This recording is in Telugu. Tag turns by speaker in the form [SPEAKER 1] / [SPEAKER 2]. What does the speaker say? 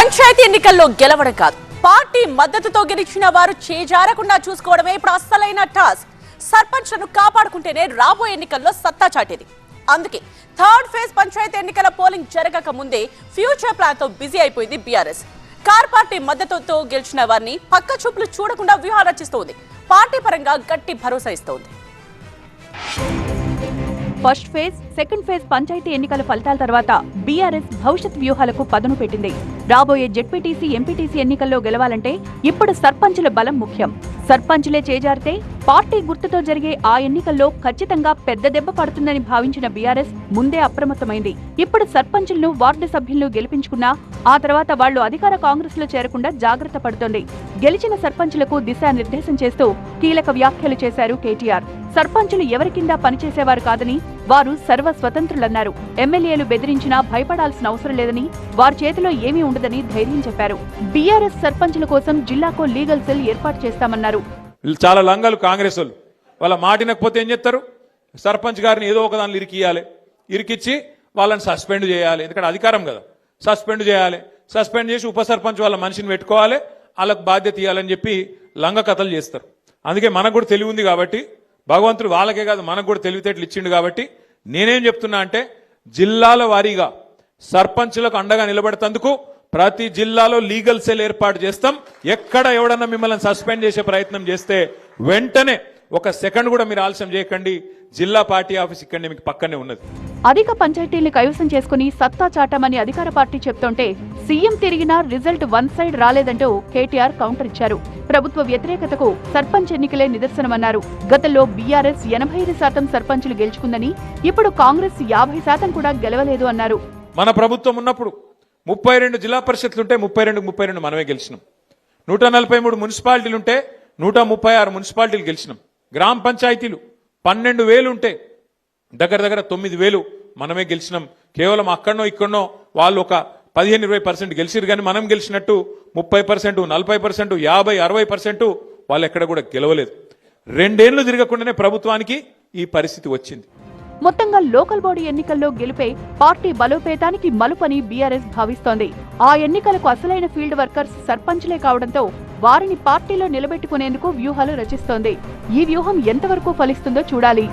[SPEAKER 1] పంచాయతీ ఎన్నికల్లో గెలవడం కాదు, పార్టీ మద్దతుతో గెలిచిన వారు చేజారకుండా చూసుకోవడమే ఇప్పుడు అసలైన టాస్క్. సర్పంచ్లను కాపాడుకుంటేనే రాబోయే ఎన్నికల్లో సత్తా చాటేది. అందుకే థర్డ్ ఫేజ్ పంచాయతీ ఎన్నికల పోలింగ్ జరగక ముందే ఫ్యూచర్ ప్లాన్ తో బిజీ అయిపోయింది బీఆర్ఎస్. కార్ పార్టీ మద్దతుతో గెలిచిన వారిని పక్క చూపులు చూడకుండా వ్యూహాలు రచిస్తోంది. పార్టీ పరంగా గట్టి భరోసా ఇస్తోంది.
[SPEAKER 2] First phase, second phase panchayat ఎన్నికల ఫలితాల తర్వాత బీఆర్ఎస్ భవిష్యత్ వ్యూహాలకు పదును పెట్టింది. రాబోయే జెడ్పీటీసీ, ఎంపీటీసీ ఎన్నికల్లో గెలవాలంటే ఇప్పుడు సర్పంచుల బలం ముఖ్యం. సర్పంచులే చేజారితే పార్టీ గుర్తుతో జరిగే ఆ ఎన్నికల్లో ఖచ్చితంగా పెద్ద దెబ్బ పడుతుందని భావించిన బీఆర్ఎస్ ముందే అప్రమత్తమైంది. ఇప్పుడు సర్పంచులను, వార్డు సభ్యులను గెలిపించుకున్నా ఆ తర్వాత వాళ్లు అధికార కాంగ్రెస్ లో చేరకుండా జాగ్రత్త పడుతోంది. గెలిచిన సర్పంచులకు దిశానిర్దేశం చేస్తూ కీలక వ్యాఖ్యలు చేశారు కేటీఆర్. సర్పంచులు ఎవరి కింద పనిచేసేవారు కాదని, వారు సర్వ స్వతంత్రులన్నారు. ఎమ్మెల్యేలు బెదిరించినా భయపడాల్సిన అవసరం లేదని, వారి చేతిలో ఏమీ ఉండదని ధైర్యం చెప్పారు. బీఆర్ఎస్ సర్పంచుల కోసం జిల్లాకో లీగల్ సెల్ ఏర్పాటు చేస్తామన్నారు.
[SPEAKER 3] చాలా లంగాలు కాంగ్రెస్ వాళ్ళు, వాళ్ళ మాటినకపోతే ఏం చేస్తారు? సర్పంచ్ గారిని ఏదో ఒక దానిలో ఇరికిచ్చి వాళ్ళని సస్పెండ్ చేయాలి. ఎందుకంటే అధికారం కదా, సస్పెండ్ చేయాలి. సస్పెండ్ చేసి ఉప సర్పంచ్ వాళ్ళ మనిషిని పెట్టుకోవాలి, వాళ్ళకు బాధ్యత ఇవ్వాలని చెప్పి లంగ కథలు చేస్తారు. అందుకే మనకు కూడా తెలివి ఉంది కాబట్టి, భగవంతుడు వాళ్ళకే కాదు మనకు కూడా తెలివితేటలు ఇచ్చిండు కాబట్టి నేనేం చెప్తున్నా అంటే, జిల్లాల వారీగా సర్పంచులకు అండగా నిలబడేందుకు ప్రతి జిల్లాలో లీగల్ సెల్ ఏర్పాటు చేస్తాం. ఎక్కడ ఎవడన్నా మిమ్మల్ని సస్పెండ్ చేసే ప్రయత్నం చేస్తే వెంటనే ఒక సెకండ్ కూడా మీరు ఆలస్యం చేయకండి. జిల్లా పార్టీ ఆఫీస్ ఇక్కడనే మీకు పక్కనే ఉన్నది.
[SPEAKER 2] అధిక పంచాయతీల్ని కైవసం చేసుకుని సత్తా చాటమని అధికార పార్టీ చెప్తుంటే సీఎం తిరిగినా రిజల్ట్ వన్ సైడ్ రాలేదంటూ కేటీఆర్ కౌంటర్ ఇచ్చారు. ప్రభుత్వ వ్యతిరేకతకు సర్పంచ్ ఎన్నికలే నిదర్శనమన్నారు. గతంలో బీఆర్ఎస్ 85% సర్పంచులు గెలుచుకుందని, ఇప్పుడు కాంగ్రెస్ 50% కూడా గెలవలేదు అన్నారు.
[SPEAKER 3] మన ప్రభుత్వం ఉన్నప్పుడు 32 జిల్లా పరిషత్లుంటే 32 మనమే గెలిచినాం. 143 మున్సిపాలిటీలుంటే 136 మున్సిపాలిటీలు గెలిచినాం. గ్రామ పంచాయతీలు 12,000 ఉంటే దగ్గర 9,000 మనమే గెలిచినాం. కేవలం అక్కడనో ఇక్కడనో వాళ్ళు ఒక 15-20% గెలిచిరు, కానీ మనం గెలిచినట్టు 30%, 40%, 50-60% వాళ్ళు ఎక్కడ కూడా గెలవలేదు. 2 ఏళ్లు తిరగకుండానే ప్రభుత్వానికి ఈ పరిస్థితి వచ్చింది.
[SPEAKER 2] మొత్తంగా లోకల్ బాడీ ఎన్నికల్లో గెలిపే పార్టీ బలోపేతానికి మలుపని బీఆర్ఎస్ భావిస్తోంది. ఆ ఎన్నికలకు అసలైన ఫీల్డ్ వర్కర్స్ సర్పంచ్లే కావడంతో వారిని పార్టీలో నిలబెట్టుకునేందుకు వ్యూహాలు రచిస్తోంది. ఈ వ్యూహం ఎంతవరకు ఫలిస్తుందో చూడాలి.